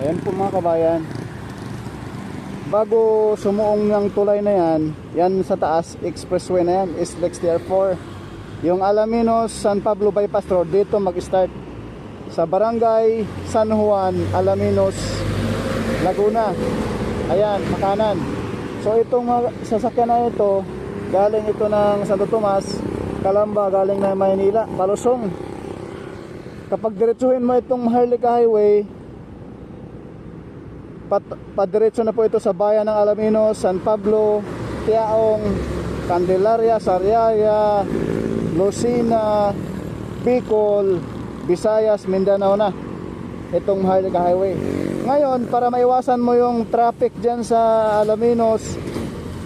Ayan po mga kabayan, bago sumuong ng tulay na yan, yan sa taas, expressway na yan, is Lex TR4. Yung Alaminos San Pablo Bypass Road, dito mag-start sa Barangay San Juan, Alaminos, Laguna. Ayan, makanan. So itong sasakyan na ito, galing ito ng Santo Tomas, Calamba, galing na Maynila, palusong. Kapag diretsuhin mo itong Maharlika Highway, padiretso na po ito sa bayan ng Alaminos, San Pablo, Tiaong, Candelaria, Sariaya, Lucena, Bicol, Visayas, Mindanao na itong Maharlika Highway. Ngayon, para maiwasan mo yung traffic dyan sa Alaminos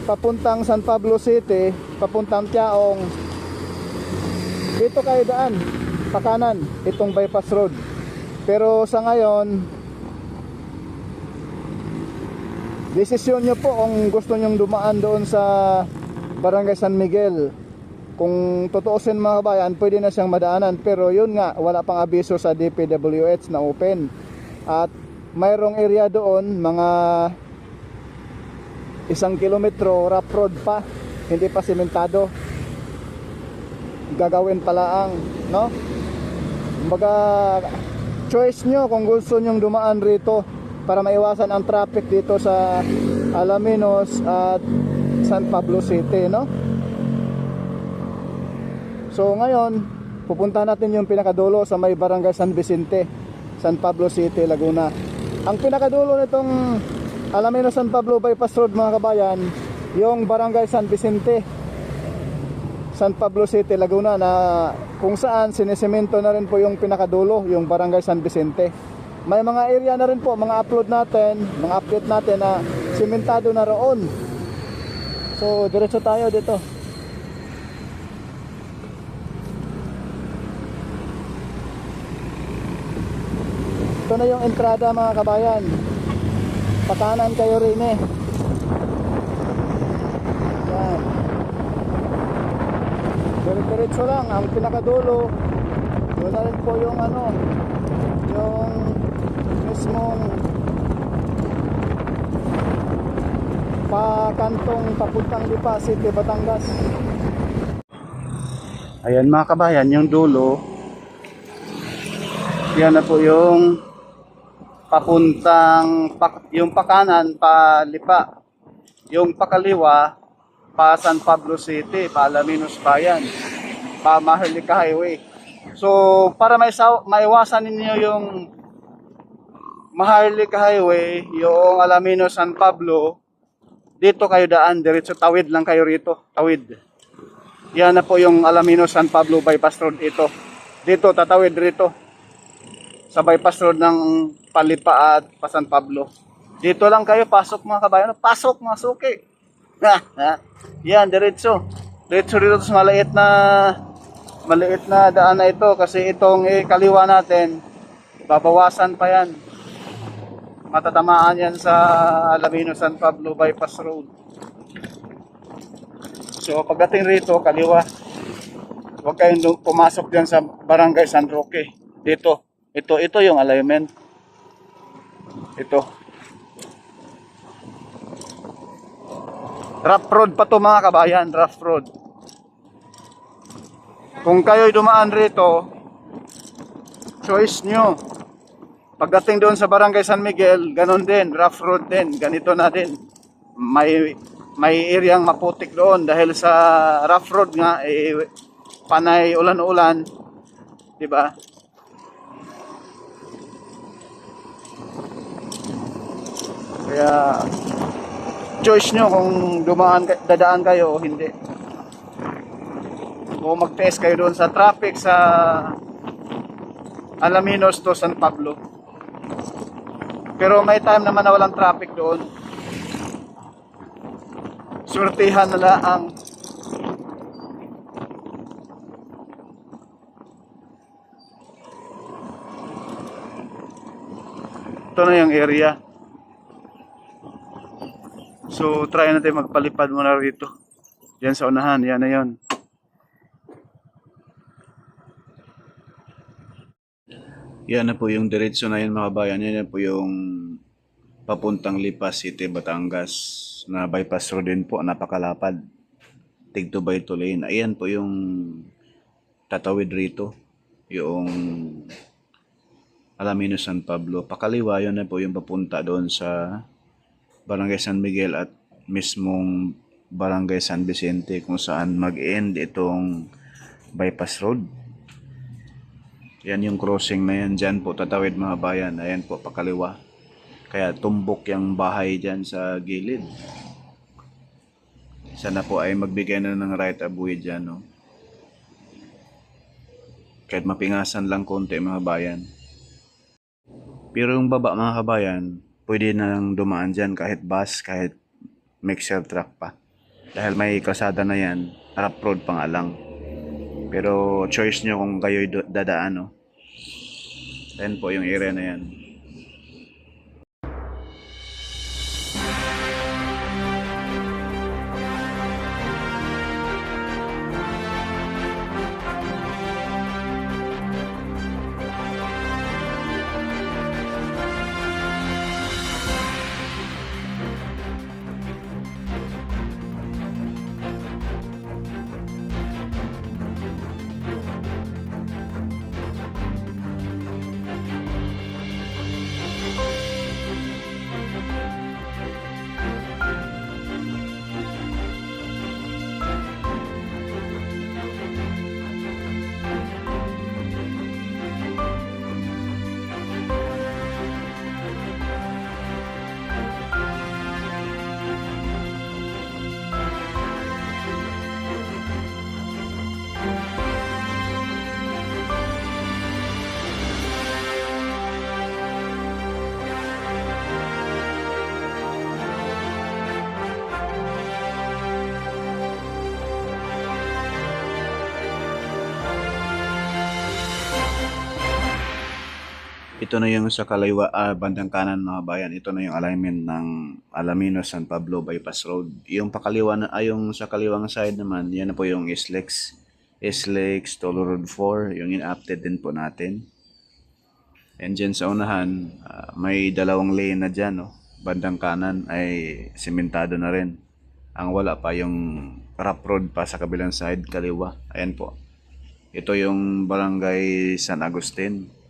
papuntang San Pablo City, papuntang Tiaong, dito kayo daan pakanan itong bypass road. Pero sa ngayon, desisyon nyo po kung gusto nyong dumaan doon sa Barangay San Miguel. Kung tutuusin mga kabayan, pwede na siyang madaanan, pero yun nga, wala pang abiso sa DPWH na open. At mayroong area doon, mga 1 kilometro rough road pa, hindi pa simentado, gagawin pala ang, no? Kumbaga, choice nyo kung gusto nyong dumaan rito para maiwasan ang traffic dito sa Alaminos at San Pablo City, no? So ngayon, pupunta natin yung pinakadulo sa may Barangay San Vicente, San Pablo City, Laguna. Ang pinakadulo nitong Alaminos San Pablo Bypass Road mga kabayan, yung Barangay San Vicente, San Pablo City, Laguna, na kung saan sinisemento na rin po yung pinakadulo, yung Barangay San Vicente. May mga area na rin po, mga upload natin, mga update natin na simentado na roon. So diretso tayo dito. Ito na yung entrada mga kabayan. Pakanan kayo rin eh. Yan. Diretso lang, ang pinakadulo. Doon na rin po yung ano, yung mismong pakantong papuntang Lipa City, Batangas. Ayan mga kabayan, yung dulo, yan na po yung papuntang yung pakanan pa Lipa, yung pakaliwa pa San Pablo City, pa Alaminos Bayan, pa Maharlika Highway. So para maiwasan ninyo yung Maharlika Highway, yung Alaminos San Pablo, dito kayo daan, diretso tawid lang kayo rito, tawid. Yan na po yung Alaminos San Pablo Bypass Road ito. Dito tatawid rito sa bypass road ng Palipa at pa San Pablo. Dito lang kayo, pasok mga kabayan, pasok mga suki. Yan, diretso. Diretso dito sa maliit na daan na ito, kasi itong kaliwa natin, babawasan pa yan. Matatamaan yan sa Alaminos San Pablo Bypass Road. So pagdating rito, kaliwa. Huwag kayong pumasok dyan sa Barangay San Roque. Dito. Ito yung alignment. Ito. Rough road pa to mga kabayan, rough road. Kung kayo'y dumaan rito, choice nyo. Pagdating doon sa Barangay San Miguel, ganon din, rough road din, ganito na din. May areang maputik doon dahil sa rough road nga, panay ulan-ulan, di ba? Kaya choice nyo kung dadaan kayo o hindi. O mag-test kayo doon sa traffic sa Alaminos to San Pablo. Pero may time naman na walang traffic doon. Swertihan na lang. Ito na yung area. So try natin magpalipad muna rito. Yan sa unahan, yan na yun. Yan na po yung diretso na yun mga kabayan. Yan na po yung papuntang Lipa City, Batangas na bypass road din po. Napakalapad. Tig 2 by 2 lane. Ayan po yung tatawid rito. Yung Alaminos San Pablo. Pakaliwa yun na po yung papunta doon sa Barangay San Miguel at mismong Barangay San Vicente kung saan mag-end itong bypass road. Yan yung crossing na yan. Dyan po tatawid mga bayan. Ayan po pakaliwa. Kaya tumbok yung bahay dyan sa gilid. Sana po ay magbigay na ng right of way dyan. No? Kahit mapingasan lang konti mga bayan. Pero yung baba mga kabayan, pwede nang dumaan dyan kahit bus, kahit mixer truck pa. Dahil may kalsada na yan, rough road pa nga lang. Pero choice nyo kung kayo dadaan. No? Ayan po yung area na yan. Ito na yung sa kaliwa, bandang kanan mga bayan. Ito na yung alignment ng Alaminos San Pablo Bypass Road. Yung pakaliwa na, yung sa kaliwang side naman, yan na po yung SLEX. SLEX, Tolo Road 4, yung in-update din po natin. And dyan sa unahan, may dalawang lane na dyan. No? Bandang kanan ay sementado na rin. Ang wala pa yung rough road pa sa kabilang side, kaliwa. Ayan po. Ito yung Barangay San Agustin.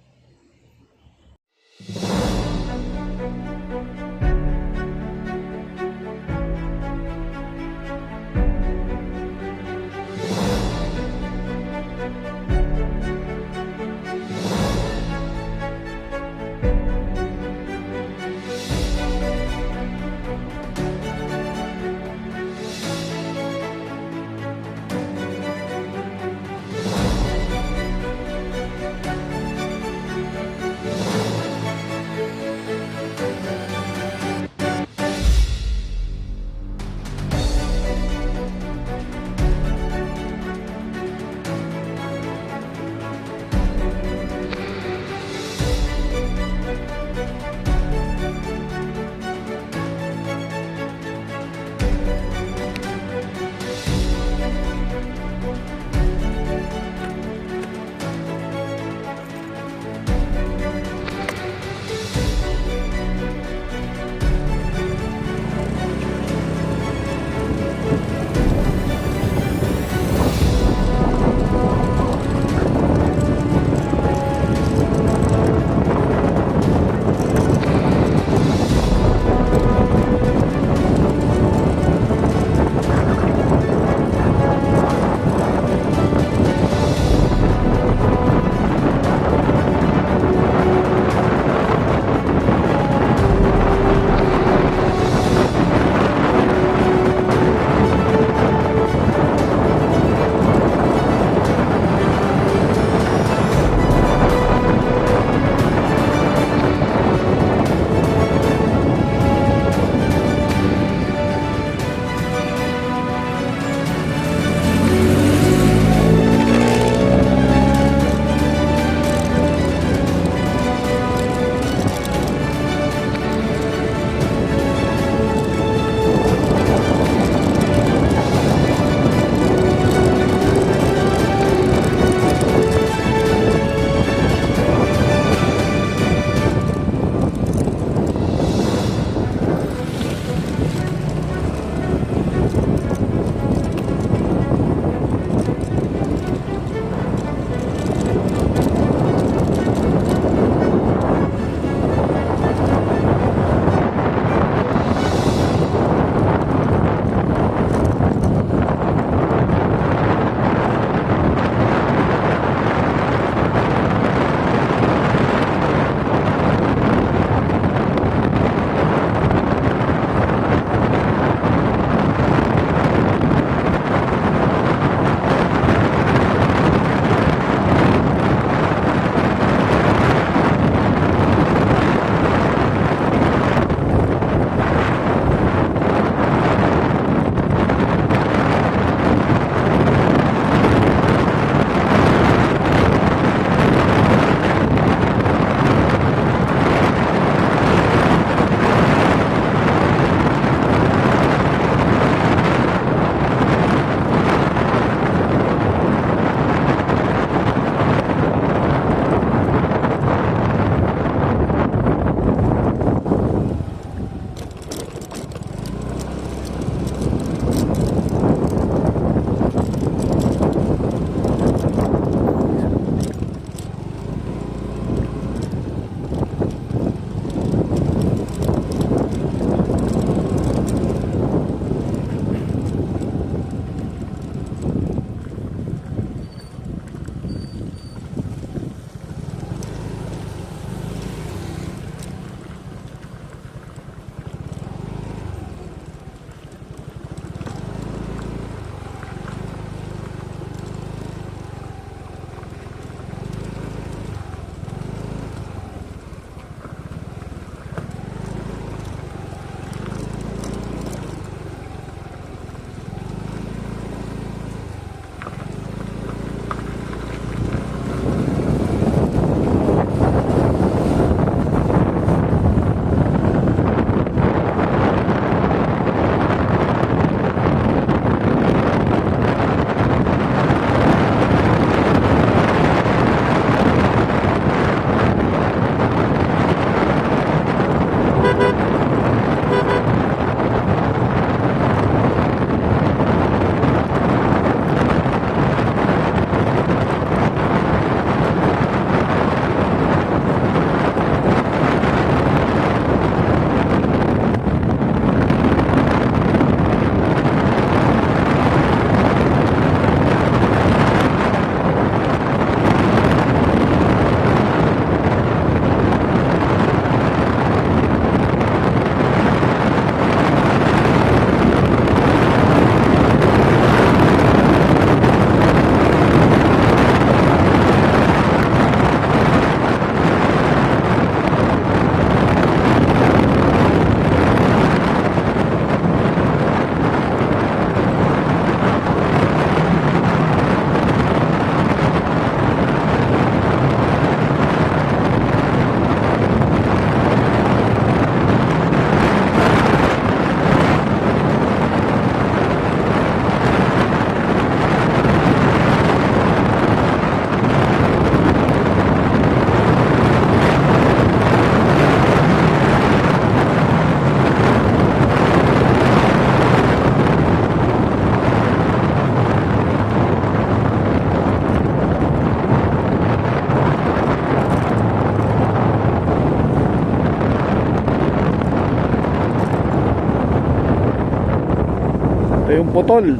Ito yung putol.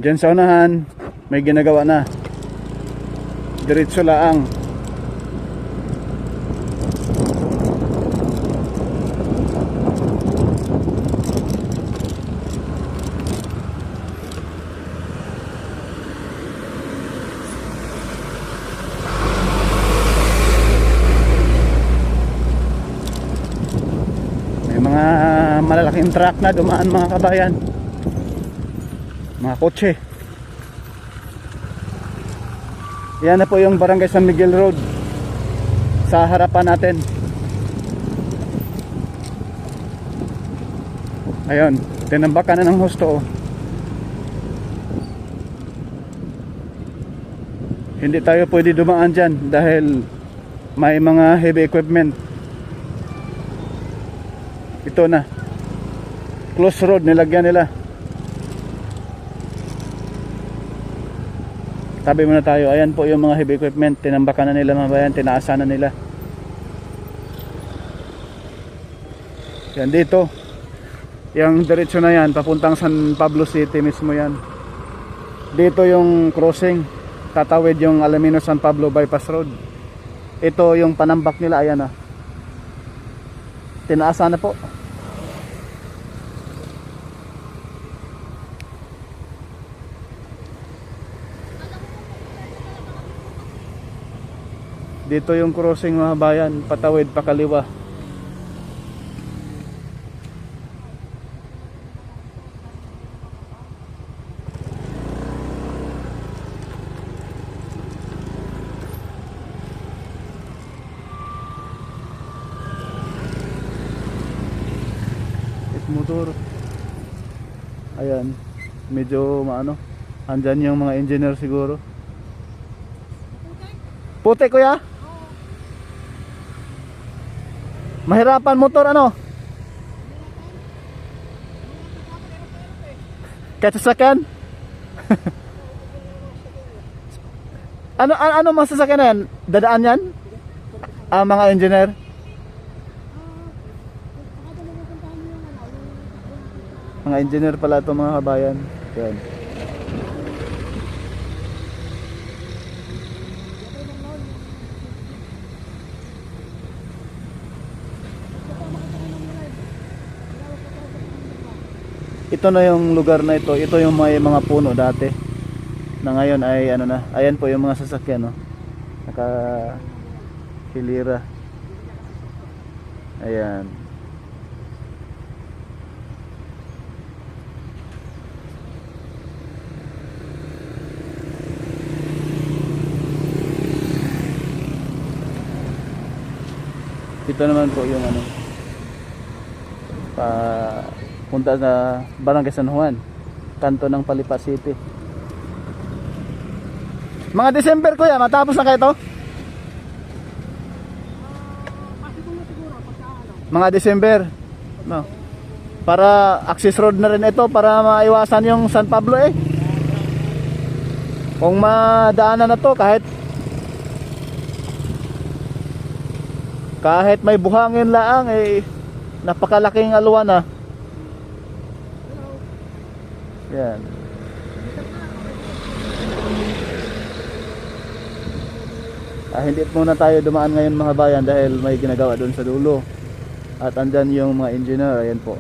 Diyan sa unahan, may ginagawa na. Diretso laang. Mga malalaking truck na dumaan mga kabayan, mga kotse. Yan na po yung Barangay San Miguel Road sa harapan natin. Ayun, tinambakan na ng husto. Hindi tayo pwede dumaan dyan dahil may mga heavy equipment. Ito na, close road nilagyan nila. Tabi muna tayo. Ayan po yung mga heavy equipment. Tinambakan na nila mga bayan, tinaasan na nila. Yan dito, yung diretso na yan papuntang San Pablo City mismo yan. Dito yung crossing, tatawid yung Alaminos San Pablo Bypass Road. Ito yung panambak nila. Ayan ah, tinaasan na po. Dito yung crossing mga bayan, patawid pakaliwa. Motor. Ayan, medyo maano. Andyan yung mga engineer siguro. Puti kuya? Mahirapan motor ano? Kahit sasakyan? ano masasakyan na yan? Dadaan yan? Mga engineer? Mga engineer pala ito mga kabayan. Yan. Ito na yung lugar na ito. Ito yung may mga puno dati. Na ngayon ay ano na. Ayan po yung mga sasakyan, no. Naka hilira. Ayan. Ito naman po yung ano, punta sa Barangay San Juan, kanto ng Palipa City. Mga December kuya, matapos na kayo to? Mga December, no? Para access road na rin ito para maiwasan yung San Pablo eh. Kung madaanan na to kahit may buhangin laang eh, napakalaking aluan na. Yan. Hindi muna tayo dumaan ngayon mga bayan dahil may ginagawa doon sa dulo. At andyan yung mga engineer. Ayan po.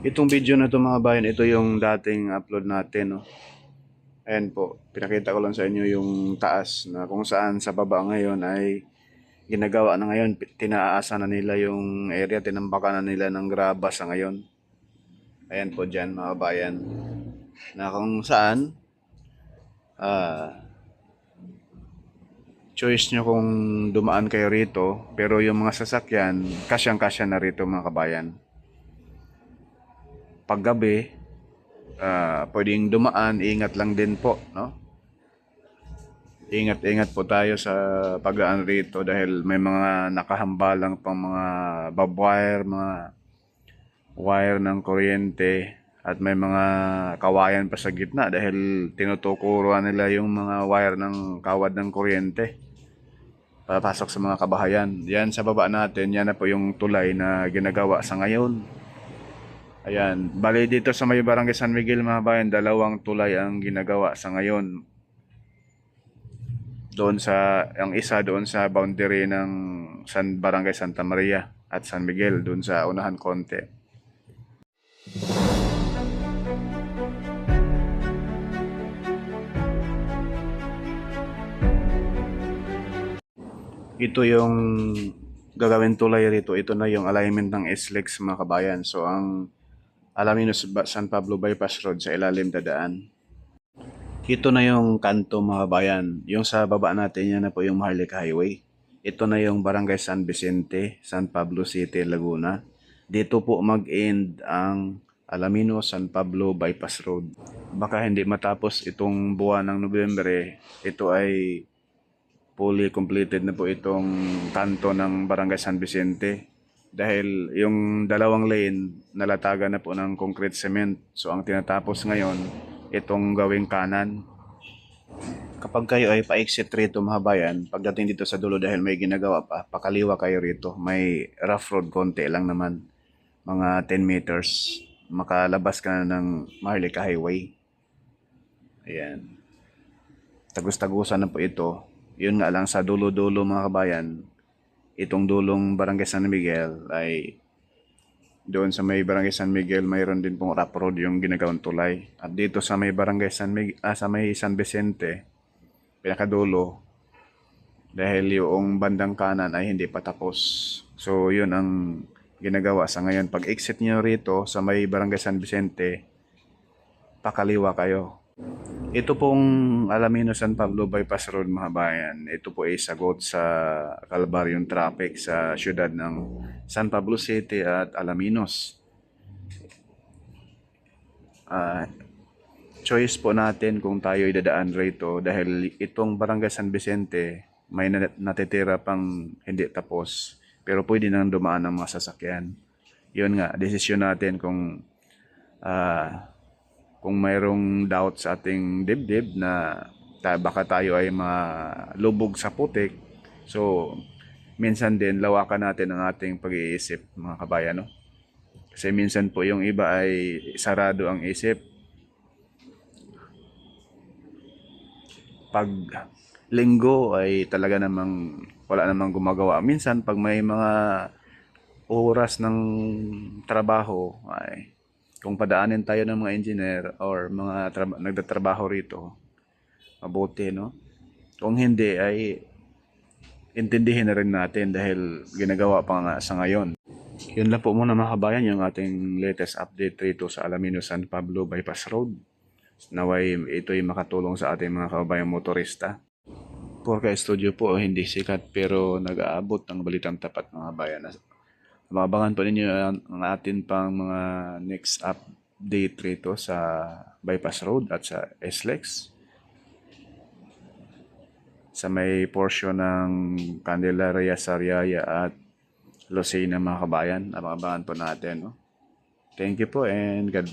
Itong video na to mga bayan, ito yung dating upload natin, no? Ayan po, pinakita ko lang sa inyo yung taas na kung saan sa baba ngayon ay ginagawa na ngayon, tinaasa na nila yung area, tinambakan na nila ng graba sa ngayon. Ayan po dyan mga bayan, na kung saan choice nyo kung dumaan kayo rito, pero yung mga sasakyan, kasyang-kasya na rito mga kabayan. Paggabi, pwedeng dumaan, ingat lang din po, no? Ingat po tayo sa pagdaan rito dahil may mga nakahambalang pang mga barbwire, mga wire ng kuryente at may mga kawayan pa sa gitna dahil tinutukuran nila yung mga wire ng kawad ng kuryente. papasok sa mga kabahayan. Yan sa baba natin, yan na po yung tulay na ginagawa sa ngayon. Ayan, bali dito sa may barangay San Miguel mga bayan, dalawang tulay ang ginagawa sa ngayon. Doon sa, ang isa doon sa boundary ng Barangay Santa Maria at San Miguel, doon sa unahan konti. Ito yung gagawin tulay rito. Ito na yung alignment ng SLEX mga kabayan. So ang Alaminos San Pablo Bypass Road sa ilalim dadaan. Ito na yung kanto mga kabayan. Yung sa baba natin yan na po yung Maharlika Highway. Ito na yung Barangay San Vicente, San Pablo City, Laguna. Dito po mag-end ang Alaminos San Pablo Bypass Road. Baka hindi matapos itong buwan ng Nobyembre. Ito ay fully completed na po itong kanto ng Barangay San Vicente dahil yung dalawang lane nalatagan na po ng concrete cement. So ang tinatapos ngayon itong gawing kanan. Kapag kayo ay pa-exit rito mga bayan, pagdating dito sa dulo dahil may ginagawa pa, pakaliwa kayo rito. May rough road konti lang naman, mga 10 meters. Makalabas ka na ng Maharlika Highway. Ayan. Tagus-tagusan na po ito. Yun nga lang sa dulo-dulo mga kabayan, itong dulong Barangay San Miguel ay doon sa may Barangay San Miguel mayroon din pong rough road yung ginagawang tulay. At dito sa may Barangay sa may San Vicente, pinakadulo, dahil yung bandang kanan ay hindi pa tapos. So yun ang ginagawa sa ngayon. Pag exit nyo rito sa may Barangay San Vicente, pakaliwa kayo. Ito pong Alaminos San Pablo Bypass Road mga bayan, ito po ay sagot sa kalbaryong traffic sa syudad ng San Pablo City at Alaminos. Choice po natin kung tayo idadaan rito dahil itong Barangay San Vicente may natitira pang hindi tapos pero pwede nang dumaan ng mga sasakyan. Yun nga, desisyon natin kung mayroong doubt sa ating dibdib na baka tayo ay malubog sa putik. So, minsan din lawakan natin ang ating pag-iisip mga kabayan. No? Kasi minsan po yung iba ay sarado ang isip. Pag linggo ay talaga namang wala namang gumagawa. Minsan pag may mga oras ng trabaho ay kung padaanin tayo ng mga engineer or mga nagtatrabaho rito, mabuti, no? Kung hindi, ay intindihin na rin natin dahil ginagawa pa nga sa ngayon. Yun lang po muna mga kabayan, yung ating latest update rito sa Alaminos San Pablo Bypass Road. Naway ito'y makatulong sa ating mga kababayang motorista. Porka Studio po, hindi sikat pero nag-aabot ng balitang tapat mga kabayan. Mabangan po ninyo ang atin pang mga next update rito sa Bypass Road at sa SLEX. Sa may portion ng Candelaria, Sariaya at Lucena mga kabayan. Abangan po natin. No? Thank you po and God bless.